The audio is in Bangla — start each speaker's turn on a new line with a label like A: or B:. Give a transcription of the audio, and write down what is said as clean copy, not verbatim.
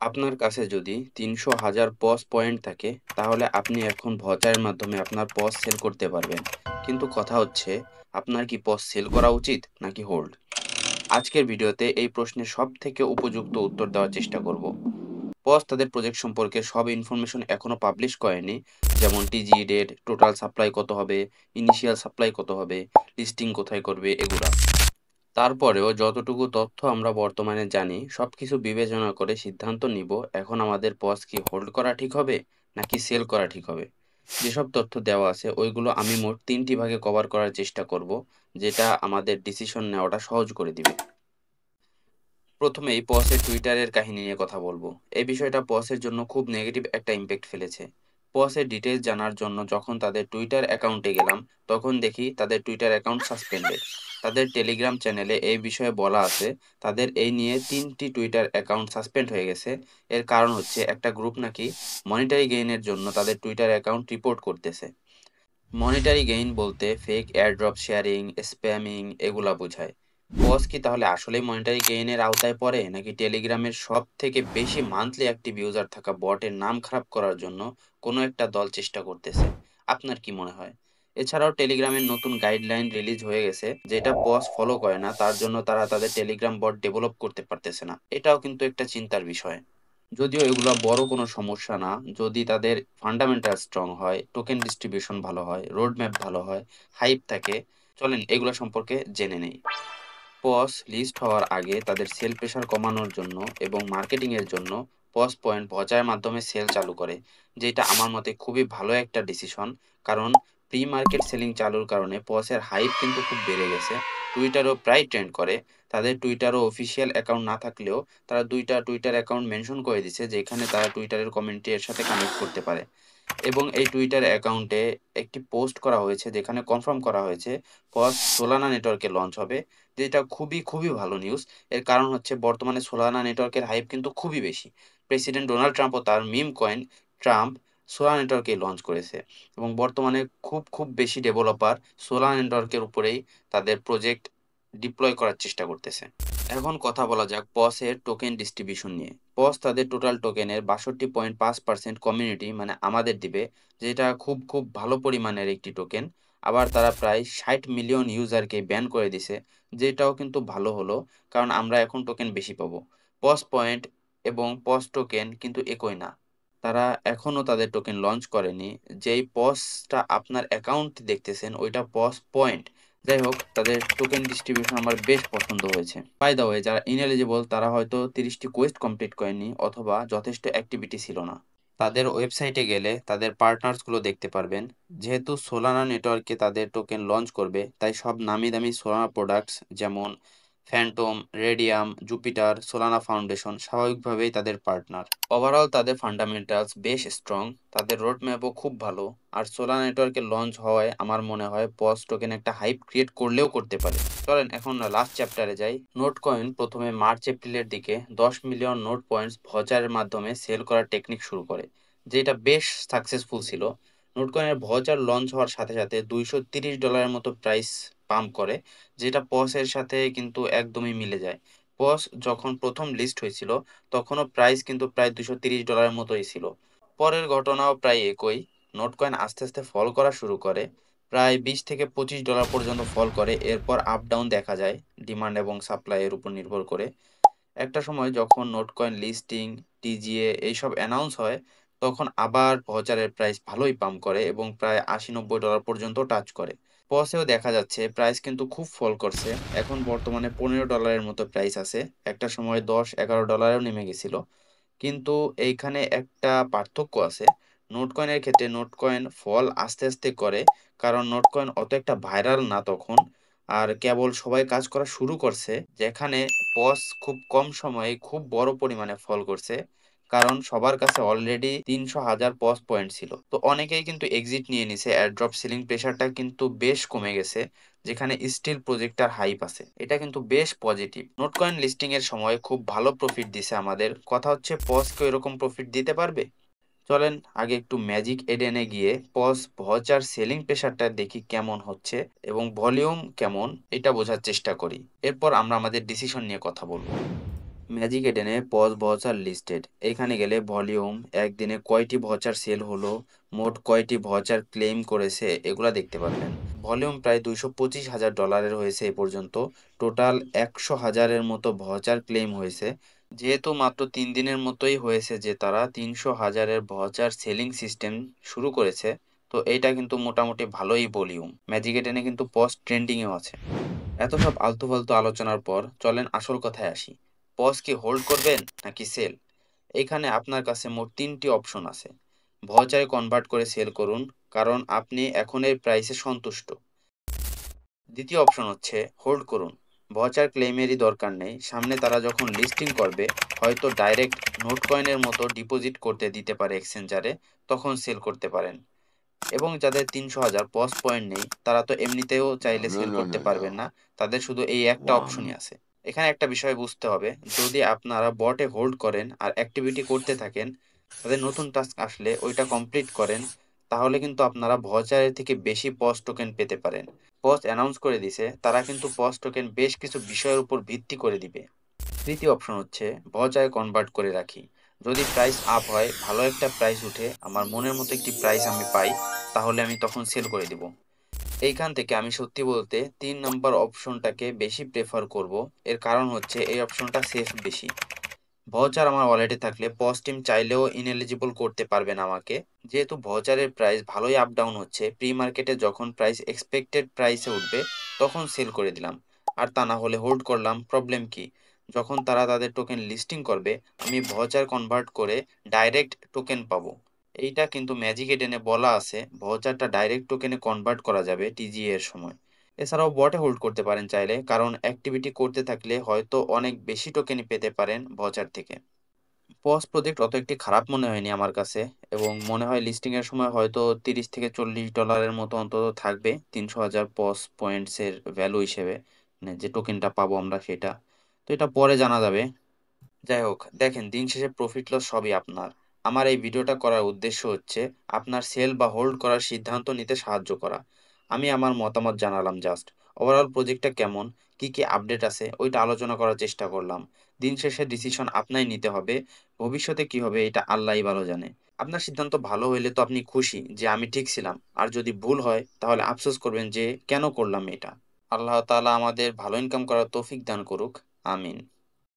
A: আপনার কাছে যদি ৩০০,০০০ পজ পয়েন্ট থাকে, তাহলে আপনি এখন ভাউচারের মাধ্যমে আপনার পজ সেল করতে পারবেন। কিন্তু কথা হচ্ছে, আপনার কি পজ সেল করা উচিত নাকি হোল্ড? আজকের ভিডিওতে এই প্রশ্নের সবথেকে উপযুক্ত উত্তর দেওয়ার চেষ্টা করব। পজ তাদের প্রজেক্ট সম্পর্কে সব ইনফরমেশন এখনো পাবলিশ করেনি, যেমন টিজি ডেট, টোটাল সাপ্লাই কত হবে, ইনিশিয়াল সাপ্লাই কত হবে, লিস্টিং কোথায় করবে এগুলা। তারপরেও যতটুকু তথ্য আমরা বর্তমানে জানি সবকিছু বিবেচনা করে সিদ্ধান্ত নিব এখন আমাদের পজ কি হোল্ড করা ঠিক হবে নাকি সেল করা ঠিক হবে। যেসব তথ্য দেওয়া আছে ওইগুলো আমি মোট 3টি ভাগে কভার করার চেষ্টা করব, যেটা আমাদের ডিসিশন নেওয়াটা সহজ করে দিবে। প্রথমেই পসের টুইটারের কাহিনী নিয়ে কথা বলবো। এই বিষয়টা পসের জন্য খুব নেগেটিভ একটা ইম্প্যাক্ট ফেলেছে। পসের ডিটেলস জানার জন্য যখন তাদের টুইটার অ্যাকাউন্টে গেলাম, তখন দেখি তাদের টুইটার অ্যাকাউন্ট সাসপেন্ডেড। তাদের টেলিগ্রাম চ্যানেলে এই বিষয়ে বলা আছে তাদের এই নিয়ে 3টি টুইটার অ্যাকাউন্ট সাসপেন্ড হয়ে গেছে। এর কারণ হচ্ছে একটা গ্রুপ নাকি মনিটারি গেইনের জন্য তাদের টুইটার অ্যাকাউন্ট রিপোর্ট করতেছে। মনিটারি গেইন বলতে ফেক এয়ারড্রপ শেয়ারিং, স্প্যামিং এগুলা বোঝায়। পজ কি তাহলে আসলেই মনিটারি গেইনের আওতায় পড়ে নাকি টেলিগ্রামের সব থেকে বেশি মান্থলি অ্যাক্টিভ ইউজার থাকা বটের নাম খারাপ করার জন্য কোনো একটা দল চেষ্টা করতেছে? আপনার কি মনে হয়? এছাড়াও টেলিগ্রামের নতুন গাইডলাইন রিলিজ হয়ে গেছে, যেটা পজ ফলো করে না, তার জন্য তারা তাদের টেলিগ্রাম বট ডেভেলপ করতে পারতেছে না। এটাও কিন্তু একটা চিন্তার বিষয়। যদিও এগুলা বড় কোনো সমস্যা না, যদি তাদের ফান্ডামেন্টাল স্ট্রং হয়, টোকেন ডিস্ট্রিবিউশন ভালো হয়, রোড ম্যাপ ভালো হয়, হাইপ থাকে। চলেন এগুলা সম্পর্কে জেনে নেই। পজ লিস্ট হওয়ার আগে তাদের সেল প্রেশার কমানোর জন্য এবং মার্কেটিং এর জন্য পজ পয়েন্ট বজায়ের মাধ্যমে সেল চালু করে, যেটা আমার মতে খুবই ভালো একটা ডিসিশন। কারণ প্রি মার্কেট সেলিং চালুর কারণে পজের হাইপ কিন্তু খুব বেড়ে গেছে। টুইটারও প্রায় ট্রেন্ড করে। তাদের টুইটারও অফিসিয়াল অ্যাকাউন্ট না থাকলেও তারা দুইটা টুইটার অ্যাকাউন্ট মেনশন করে দিছে, যেখানে তারা টুইটারের কমিউনিটি এর সাথে কানেক্ট করতে পারে। এবং এই টুইটার অ্যাকাউন্টে একটি পোস্ট করা হয়েছে যেখানে কনফার্ম করা হয়েছে পজ সোলানা নেটওয়ার্কে লঞ্চ হবে, যেটা খুবই ভালো নিউজ। এর কারণ হচ্ছে বর্তমানে সোলানা নেটওয়ার্কের হাইপ কিন্তু খুবই বেশি। প্রেসিডেন্ট ডোনাল্ড ট্রাম্পও তার মিম কয়েন ট্রাম্প সোলানা নেটওয়ার্কে লঞ্চ করেছে, এবং বর্তমানে খুব বেশি ডেভেলপার সোলানা নেটওয়ার্কের উপরেই তাদের প্রজেক্ট ডিপ্লয় করার চেষ্টা করতেছে। এখন কথা বলা যাক পসের টোকেন ডিস্ট্রিবিউশন নিয়ে। পস তাদের টোটাল টোকেনের ৬২.৫% কমিউনিটি মানে আমাদের দিবে, যেটা খুব ভালো পরিমাণের একটি টোকেন। আবার তারা প্রায় ৬০ মিলিয়ন ইউজারকে ব্যান করে দিছে, যেটাও কিন্তু ভালো হলো, কারণ আমরা এখন টোকেন বেশি পাবো। পস পয়েন্ট এবং পস টোকেন কিন্তু একই না। তারা এখনো তাদের টোকেন লঞ্চ করেনি। যেই পসটা আপনার অ্যাকাউন্ট দেখতেছেন ওইটা পস পয়েন্ট। যাই হোক, তাদের টোকেন ডিস্ট্রিবিউশন আমার বেশ পছন্দ হয়েছে। বাই দ্য ওয়ে, যারা ইনএলিজিবল তারা হয়তো 30টি কোয়েস্ট কমপ্লিট করেনি অথবা যথেষ্ট অ্যাক্টিভিটি ছিল না। তাদের ওয়েবসাইটে গেলে তাদের পার্টনার্সগুলো দেখতে পারবেন। যেহেতু সোলানা নেটওয়ার্কে তাদের টোকেন লঞ্চ করবে, তাই সব নামি দামি সোলানা প্রোডাক্টস যেমন Phantom, radium, Jupiter, Solana foundation স্বাভাবিকভাবেই তাদের পার্টনার। ওভারঅল তাদের ফান্ডামেন্টালস বেশ স্ট্রং, তাদের রোড ম্যাপও খুব ভালো। আর সোলার নেটওয়ার্কের লঞ্চ হওয়ায় আমার মনে হয় পজ টোকেন একটা হাইপ ক্রিয়েট করলেও করতে পারে। চলেন এখন লাস্ট চ্যাপ্টারে যাই। নোট কয়েন প্রথমে মার্চ এপ্রিলের দিকে 10 মিলিয়ন নোট পয়েন্টস ভচারের মাধ্যমে সেল করার টেকনিক শুরু করে, যেটা বেশ সাকসেসফুল ছিল। নোট কয়েনের ভচার লঞ্চ হওয়ার সাথে সাথে $230 মতো প্রাইস পাম্প করে, যেটা পসের সাথে কিন্তু একদমই মিলে যায়। পস যখন প্রথম লিস্ট হয়েছিল তখনও প্রাইস কিন্তু প্রায় $230 মতোই ছিল। পরের ঘটনাও প্রায় একই। নোট কয়েন আস্তে ফল করা শুরু করে, প্রায় $20 থেকে $25 পর্যন্ত ফল করে, এরপর আপ ডাউন দেখা যায় ডিমান্ড এবং সাপ্লাই এর উপর নির্ভর করে। একটা সময় যখন নোট কয়েন লিস্টিং, টিজিএ এইসব অ্যানাউন্স হয়, তখন আবার ভচারের প্রাইস ভালোই পাম্প করে এবং প্রায় $80-90 পর্যন্ত টাচ করে। পসেও দেখা যাচ্ছে প্রাইস কিন্তু খুব ফল করছে, এখন বর্তমানে $15 মতো প্রাইস আছে। একটা সময় $10-11 নেমে গেছিল। কিন্তু এইখানে একটা পার্থক্য আছে। নোট কয়েনের ক্ষেত্রে নোট কয়েন ফল আস্তে করে, কারণ নোট কয়েন অত একটা ভাইরাল না তখন, আর কেবল সবাই কাজ করা শুরু করছে। যেখানে পস খুব কম সময়ে খুব বড় পরিমাণে ফল করছে, কারণ সবার কাছে অলরেডি ৩০০,০০০ পস পয়েন্ট ছিল। তো অনেকেই কিন্তু এক্সিট নিয়ে নিছে, এয়ারড্রপ সিলিং প্রেশারটা কিন্তু বেশ কমে গেছে, যেখানে স্টিল প্রজেক্টার হাইপ আছে। এটা কিন্তু বেশ পজিটিভ। নোট কয়েন লিস্টিং এর সময় খুব ভালো প্রফিট দিছে আমাদের। কথা হচ্ছে পজ কেও এরকম প্রফিট দিতে পারবে? চলেন আগে একটু ম্যাজিক এডেনে গিয়ে পজ ভচার সেলিং প্রেশারটা দেখি কেমন হচ্ছে এবং ভলিউম কেমন, এটা বোঝার চেষ্টা করি। এরপর আমরা আমাদের ডিসিশন নিয়ে কথা বলবো। ম্যাজিক এডেনে পজ ভাউচার লিস্টেড, এখানে গেলে ভলিউম, একদিনে কয়টি ভাউচার সেল হলো, মোট কয়টি ভাউচার ক্লেম করেছে এগুলা দেখতে পারবেন। ভলিউম প্রায় $225,000 হয়েছে এ পর্যন্ত। টোটাল 100,000-এর মতো ভাউচার ক্লেম হয়েছে। যেহেতু মাত্র 3 দিনের মতোই হয়েছে যে তারা 300,000-এর ভাউচার সেলিং সিস্টেম শুরু করেছে, তো এইটা কিন্তু মোটামুটি ভালোই ভলিউম। ম্যাজিক এডেনে কিন্তু পজ ট্রেন্ডিংয়েও আছে। এত সব আলতু ফালতু আলোচনার পর চলেন আসল কথায় আসি। পজ কি হোল্ড করবেন নাকি সেল? এখানে আপনার কাছে মোট 3টি অপশন আছে। ভাউচারে কনভার্ট করে সেল করুন, কারণ আপনি এখন এর প্রাইসে সন্তুষ্ট। দ্বিতীয় অপশন হচ্ছে হোল্ড করুন। ভাউচার ক্লেইমেরই দরকার নেই, সামনে তারা যখন লিস্টিং করবে, হয়তো ডাইরেক্ট নোট কয়েনের মতো ডিপোজিট করতে দিতে পারে এক্সচেঞ্জারে, তখন সেল করতে পারেন। এবং যাদের 300,000 পজ পয়েন্ট নেই, তারা তো এমনিতেও চাইলে
B: No,
A: সেল
B: no,
A: করতে
B: no,
A: পারবেন
B: no.
A: না। তাদের শুধু এই একটা অপশনই
B: One.
A: আছে। এখানে একটা বিষয় বুঝতে হবে, যদি আপনারা বটে হোল্ড করেন আর অ্যাক্টিভিটি করতে থাকেন, তাদের নতুন টাস্ক আসলে ওইটা কমপ্লিট করেন, তাহলে কিন্তু আপনারা ভাউচারের থেকে বেশি পজ টোকেন পেতে পারেন। পজ অ্যানাউন্স করে দিছে, তারা কিন্তু পজ টোকেন বেশ কিছু বিষয়ের উপর ভিত্তি করে দিবে। তৃতীয় অপশন হচ্ছে ভাউচারে কনভার্ট করে রাখি। যদি প্রাইস আপ হয়, ভালো একটা প্রাইস উঠে, আমার মনের মতো একটি প্রাইস আমি পাই, তাহলে আমি তখন সেল করে দিব। এইখান থেকে আমি সত্যি বলতে 3 নম্বর অপশনটাকে বেশি প্রেফার করব। এর কারণ হচ্ছে এই অপশনটা সেফ বেশি। ভাউচার আমার ওয়ালেটে থাকলে পজ টিম চাইলেও ইনএলিজিবল করতে পারবে না আমাকে। যেহেতু ভাউচারের প্রাইস ভালোই আপ ডাউন হচ্ছে, প্রি মার্কেটে যখন প্রাইস এক্সপেক্টেড প্রাইসে উঠবে তখন সেল করে দিলাম। আর তা না হলে হোল্ড করলাম। প্রবলেম কি? যখন তারা তাদের টোকেন লিস্টিং করবে, আমি ভাউচার কনভার্ট করে ডাইরেক্ট টোকেন পাবো। এইটা কিন্তু ম্যাজিক এডেনে বলা আছে, ভাউচারটা ডাইরেক্ট টোকেনে কনভার্ট করা যাবে টিজিএ এর সময়। এছাড়াও বটে হোল্ড করতে পারেন চাইলে, কারণ অ্যাক্টিভিটি করতে থাকলে হয়তো অনেক বেশি টোকেনই পেতে পারেন ভাউচার থেকে। পজ প্রজেক্ট অত একটি খারাপ মনে হয়নি আমার কাছে, এবং মনে হয় লিস্টিং এর সময় হয়তো $30 থেকে $40 মতো অন্তত থাকবে 300,000 পজ পয়েন্টস এর ভ্যালু হিসেবে, মানে যে টোকেনটা পাবো আমরা সেটা। তো এটা পরে জানা যাবে। যাই হোক, দেখেন, দিন শেষে প্রফিট লস সবই আপনার। আমার এই ভিডিওটা করার উদ্দেশ্য হচ্ছে আপনার সেল বা হোল্ড করার সিদ্ধান্ত নিতে সাহায্য করা। আমি আমার মতামত জানালাম জাস্ট। ওভারঅল প্রজেক্টটা কেমন, কি কি আপডেট আছে ওইটা আলোচনা করার চেষ্টা করলাম। দিন শেষে ডিসিশন আপনাই নিতে হবে। ভবিষ্যতে কি হবে এটা আল্লাহই ভালো জানে। আপনার সিদ্ধান্ত ভালো হইলে তো আপনি খুশি যে আমি ঠিক ছিলাম, আর যদি ভুল হয় তাহলে আফসোস করবেন যে কেন করলাম এটা। আল্লাহ তাআলা আমাদের ভালো ইনকাম করার তৌফিক দান করুক। আমিন।